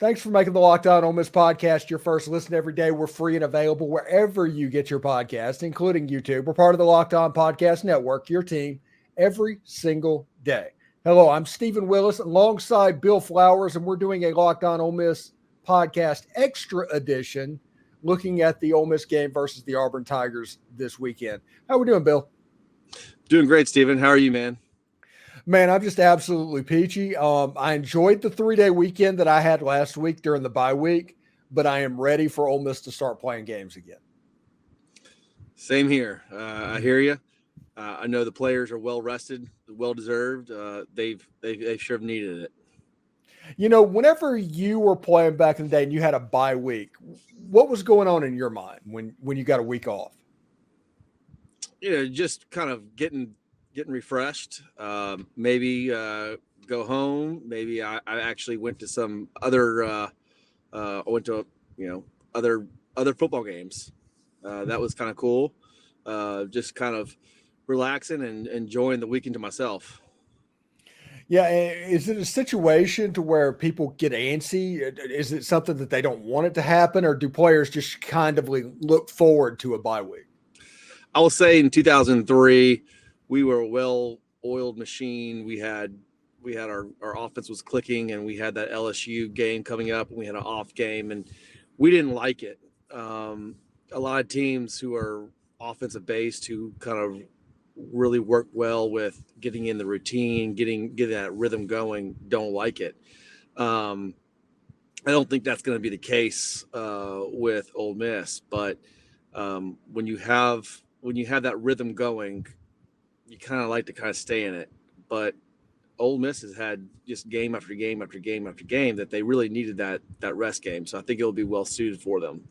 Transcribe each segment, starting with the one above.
Thanks for making the Locked On Ole Miss podcast your first listen every day. We're free and available wherever you get your podcast, including YouTube. We're part of the Locked On Podcast Network, your team every single day. Hello, I'm Stephen Willis alongside Bill Flowers, and we're doing a Locked On Ole Miss podcast extra edition looking at the Ole Miss game versus the Auburn Tigers this weekend. How are we doing, Bill? Doing great, Stephen. How are you, man? Man, I'm just absolutely peachy. I enjoyed the 3-day weekend that I had last week during the bye week, but I am ready for Ole Miss to start playing games again. Same here. I hear you. I know the players are well rested, well deserved. They've sure have needed it. You know, whenever you were playing back in the day and you had a bye week, what was going on in your mind when you got a week off? You know, just kind of getting refreshed. Maybe go home. Maybe I actually went to some other. I went to other football games. That was kind of cool. Just kind of relaxing and enjoying the weekend to myself. Yeah, is it a situation to where people get antsy? Is it something that they don't want it to happen, or do players just kind of look forward to a bye week? I will say in 2003, we were a well-oiled machine. We had our offense was clicking, and we had that LSU game coming up, and we had an off game, and we didn't like it. A lot of teams who are offensive based, who kind of really work well with getting in the routine, getting that rhythm going, don't like it. I don't think that's going to be the case with Ole Miss, but when you have that rhythm going, you kind of like to kind of stay in it. But Ole Miss has had just game after game after game after game that they really needed that rest game. So I think it'll be well suited for them.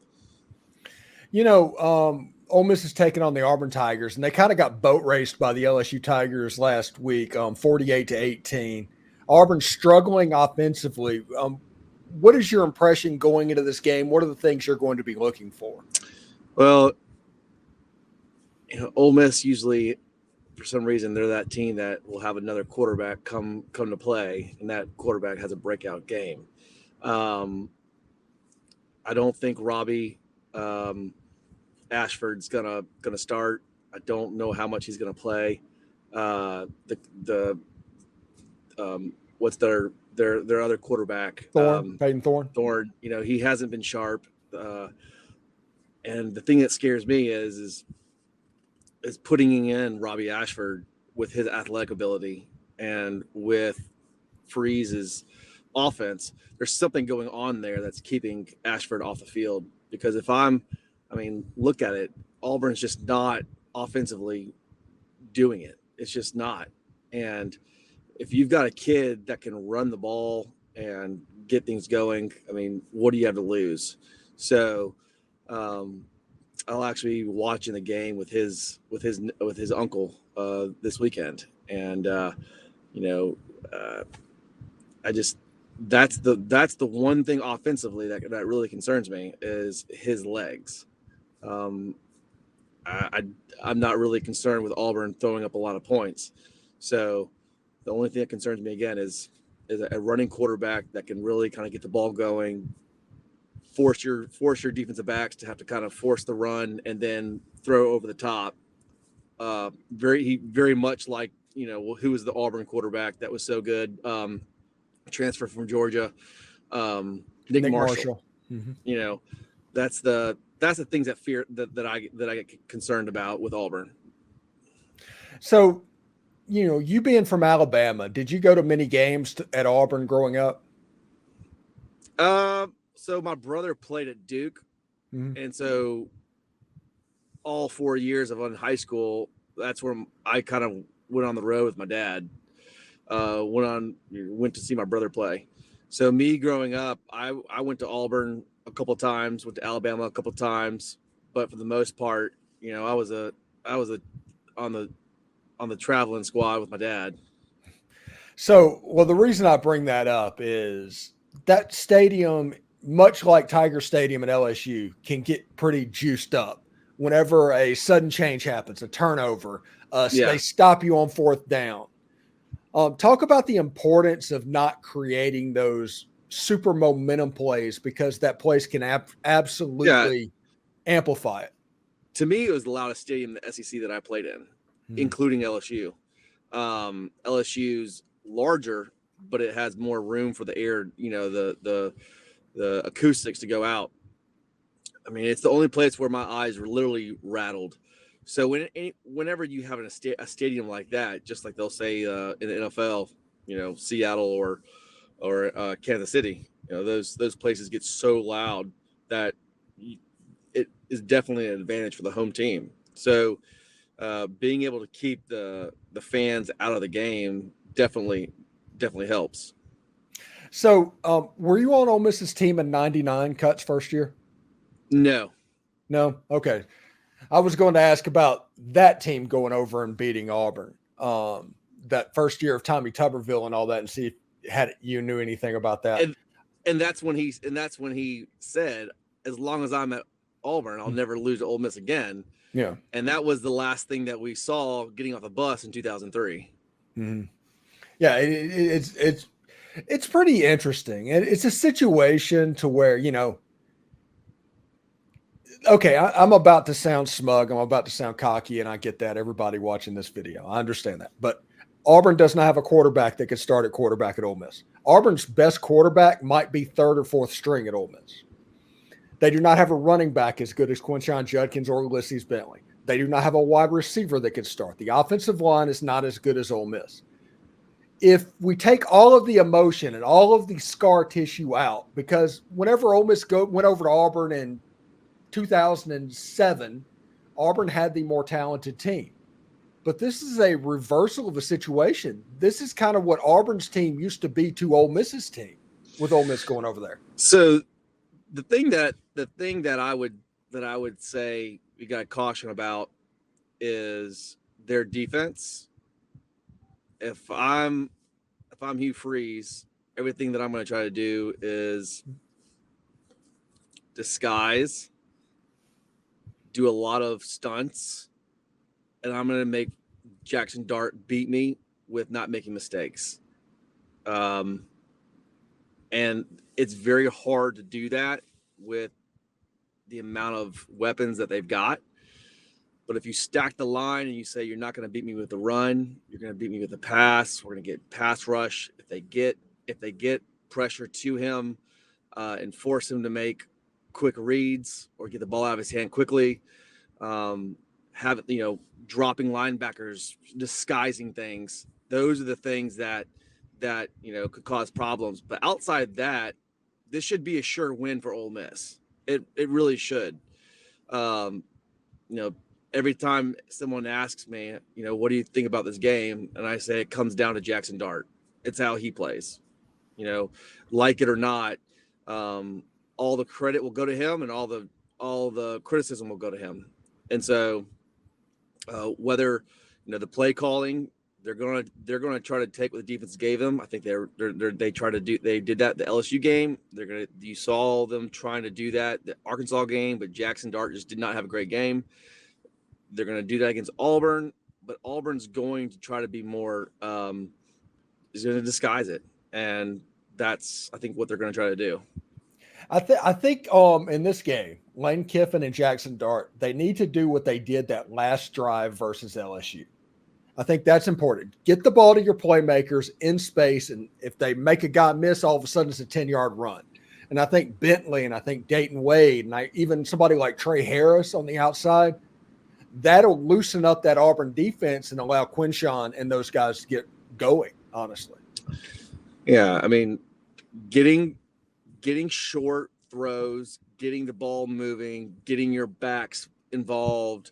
You know, Ole Miss is taking on the Auburn Tigers, and they kind of got boat raced by the LSU Tigers last week, 48-18. Auburn struggling offensively. What is your impression going into this game? What are the things you're going to be looking for? Well, you know, Ole Miss usually, for some reason, they're that team that will have another quarterback come to play, and that quarterback has a breakout game. I don't think Robby Ashford's gonna start. I don't know how much he's gonna play. What's their other quarterback? Peyton Thorne. Thorne. You know, he hasn't been sharp. And the thing that scares me is putting in Robby Ashford with his athletic ability and with Freeze's offense. There's something going on there that's keeping Ashford off the field. Because look at it. Auburn's just not offensively doing it. It's just not. And if you've got a kid that can run the ball and get things going, what do you have to lose? So I'll actually be watching the game with his uncle this weekend. And that's the one thing offensively that really concerns me is his legs. I'm not really concerned with Auburn throwing up a lot of points. So the only thing that concerns me again is a running quarterback that can really kind of get the ball going, force your defensive backs to have to kind of force the run and then throw over the top. Very much like, who was the Auburn quarterback that was so good, transfer from Georgia, Nick Marshall. Mm-hmm. That's the things that I get concerned about with Auburn. So, you being from Alabama, did you go to many games at Auburn growing up? So my brother played at Duke, mm-hmm. and so all 4 years of high school, that's where I kind of went on the road with my dad. Went to see my brother play. So me growing up, I went to Auburn a couple of times, went to Alabama a couple of times, but for the most part, I was on the traveling squad with my dad. So, well, the reason I bring that up is that stadium, much like Tiger Stadium at LSU, can get pretty juiced up whenever a sudden change happens, a turnover. They stop you on fourth down. Talk about the importance of not creating those super momentum plays because that place can absolutely amplify it. To me, it was the loudest stadium in the SEC that I played in, including LSU. LSU's larger, but it has more room for the air, the acoustics to go out. I mean, it's the only place where my eyes were literally rattled. So whenever you have a stadium like that, just like they'll say in the NFL, Seattle or Kansas City, those places get so loud that it is definitely an advantage for the home team. So being able to keep the fans out of the game definitely helps. So were you on Ole Miss's team in '99 Cut's first year? No. Okay. I was going to ask about that team going over and beating Auburn that first year of Tommy Tuberville and all that, and see if you knew anything about that. And that's when he said, as long as I'm at Auburn, I'll never lose to Ole Miss again. Yeah. And that was the last thing that we saw getting off the bus in 2003. Mm-hmm. Yeah, it's pretty interesting. It's a situation to where, okay, I'm about to sound smug. I'm about to sound cocky, and I get that. Everybody watching this video, I understand that. But Auburn does not have a quarterback that could start at quarterback at Ole Miss. Auburn's best quarterback might be third or fourth string at Ole Miss. They do not have a running back as good as Quinshon Judkins or Ulysses Bentley. They do not have a wide receiver that can start. The offensive line is not as good as Ole Miss. If we take all of the emotion and all of the scar tissue out, because whenever Ole Miss went over to Auburn in 2007, Auburn had the more talented team. But this is a reversal of a situation. This is kind of what Auburn's team used to be to Ole Miss's team, with Ole Miss going over there. So the thing that I would say we got to caution about is their defense. If I'm Hugh Freeze, everything that I'm going to try to do is disguise, do a lot of stunts, and I'm going to make Jackson Dart beat me with not making mistakes. And it's very hard to do that with the amount of weapons that they've got. But if you stack the line and you say, you're not going to beat me with the run, you're going to beat me with the pass, we're going to get pass rush. If they get pressure to him and force him to make quick reads or get the ball out of his hand quickly, dropping linebackers, disguising things. Those are the things that could cause problems. But outside that, this should be a sure win for Ole Miss. It really should. Every time someone asks me, what do you think about this game? And I say it comes down to Jackson Dart. It's how he plays. Like it or not, all the credit will go to him and all the criticism will go to him. And so whether the play calling, they're gonna try to take what the defense gave them. I think they did that the LSU game. You saw them trying to do that the Arkansas game, but Jackson Dart just did not have a great game. They're going to do that against Auburn, but Auburn's going to try to be more is going to disguise it, and that's I think what they're going to try to do. I think in this game, Lane Kiffin and Jackson Dart, they need to do what they did that last drive versus LSU. I think that's important. Get the ball to your playmakers in space, and if they make a guy miss, all of a sudden it's a 10-yard run. And I think Bentley and I think Dayton Wade and even somebody like Trey Harris on the outside, that'll loosen up that Auburn defense and allow Quinshon and those guys to get going, honestly. Yeah, I mean, getting short throws, getting the ball moving, getting your backs involved,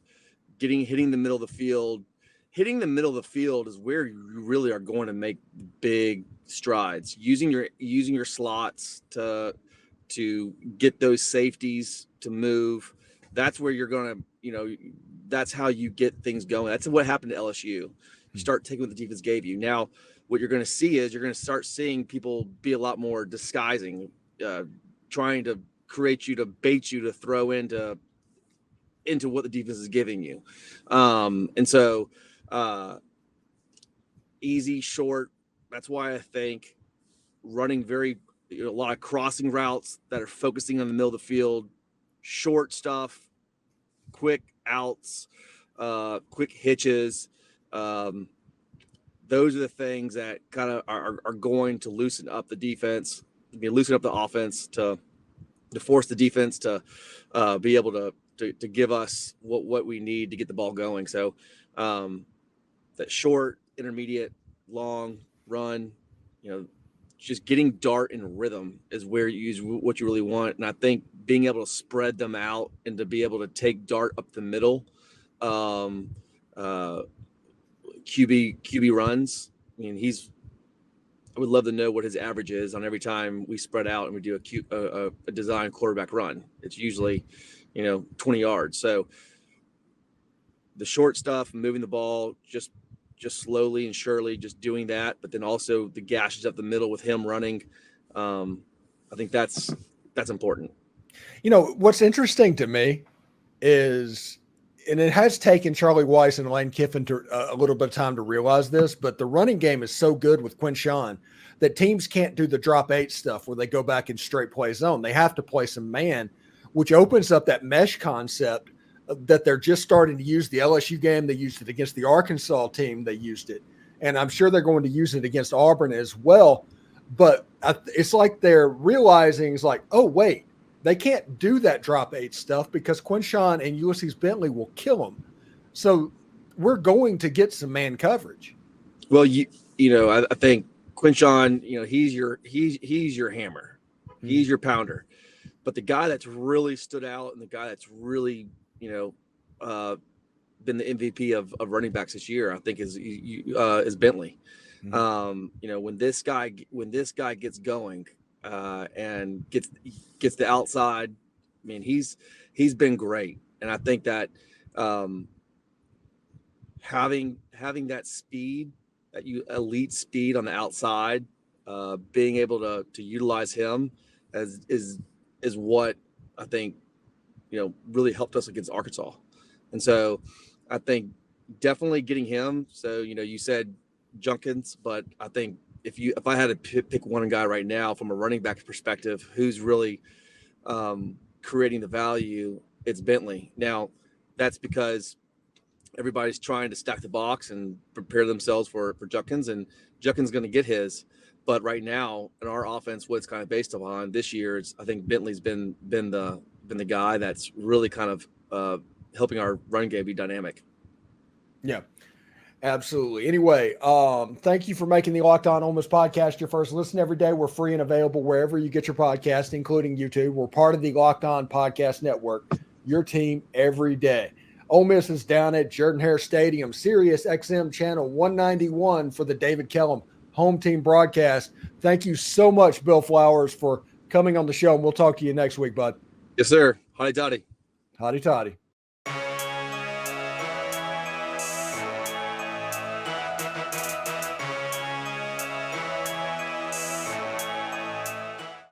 hitting the middle of the field. Hitting the middle of the field is where you really are going to make big strides. Using your slots to get those safeties to move. That's where you're going to, that's how you get things going. That's what happened to LSU. You start taking what the defense gave you. Now, what you're going to see is you're going to start seeing people be a lot more disguising, trying to create you, to bait you, to throw into what the defense is giving you. And so easy, short. That's why I think running very a lot of crossing routes that are focusing on the middle of the field, short stuff, quick outs, quick hitches. Those are the things that kind of are going to loosen up the defense, loosen up the offense to force the defense to be able to give us what we need to get the ball going. So that short, intermediate, long run, just getting dart and rhythm is where you use what you really want. And I think being able to spread them out and to be able to take dart up the middle, QB runs. I mean, I would love to know what his average is on every time we spread out and we do a design quarterback run. It's usually, 20 yards. So the short stuff, moving the ball, just slowly and surely, just doing that. But then also the gashes up the middle with him running. I think that's important. What's interesting to me is, and it has taken Charlie Weiss and Lane Kiffin a little bit of time to realize this, but the running game is so good with Quinshawn that teams can't do the drop 8 stuff where they go back in straight play zone. They have to play some man, which opens up that mesh concept that they're just starting to use. The LSU game, they used it against the Arkansas team. They used it. And I'm sure they're going to use it against Auburn as well. But it's like they're realizing it's like, oh, wait, they can't do that drop 8 stuff because Quinshawn and Ulysses Bentley will kill them. So we're going to get some man coverage. Well, I think Quinshawn, he's your hammer. Mm-hmm. He's your pounder. But the guy that's really stood out and the guy that's really, been the MVP of running backs this year, I think is Bentley. Mm-hmm. When this guy gets going, and gets the outside, I mean, he's been great. And I think that having that speed, that elite speed on the outside, being able to utilize him is what I think really helped us against Arkansas. And so I think definitely getting him. So you said Junkins, but I think if I had to pick one guy right now from a running back perspective who's really creating the value, it's Bentley. Now, that's because everybody's trying to stack the box and prepare themselves for Junkins, and Junkins going to get his. But right now, in our offense, what it's kind of based upon this year is, I think Bentley's been the guy that's really kind of helping our run game be dynamic. Yeah. Absolutely. Anyway, thank you for making the Locked On Ole Miss podcast your first listen every day. We're free and available wherever you get your podcast, including YouTube. We're part of the Locked On Podcast Network, your team every day. Ole Miss is down at Jordan-Hare Stadium, Sirius XM channel 191 for the David Kellum home team broadcast. Thank you so much, Bill Flowers, for coming on the show, and we'll talk to you next week, bud. Yes, sir. Hotty toddy. Hotty toddy.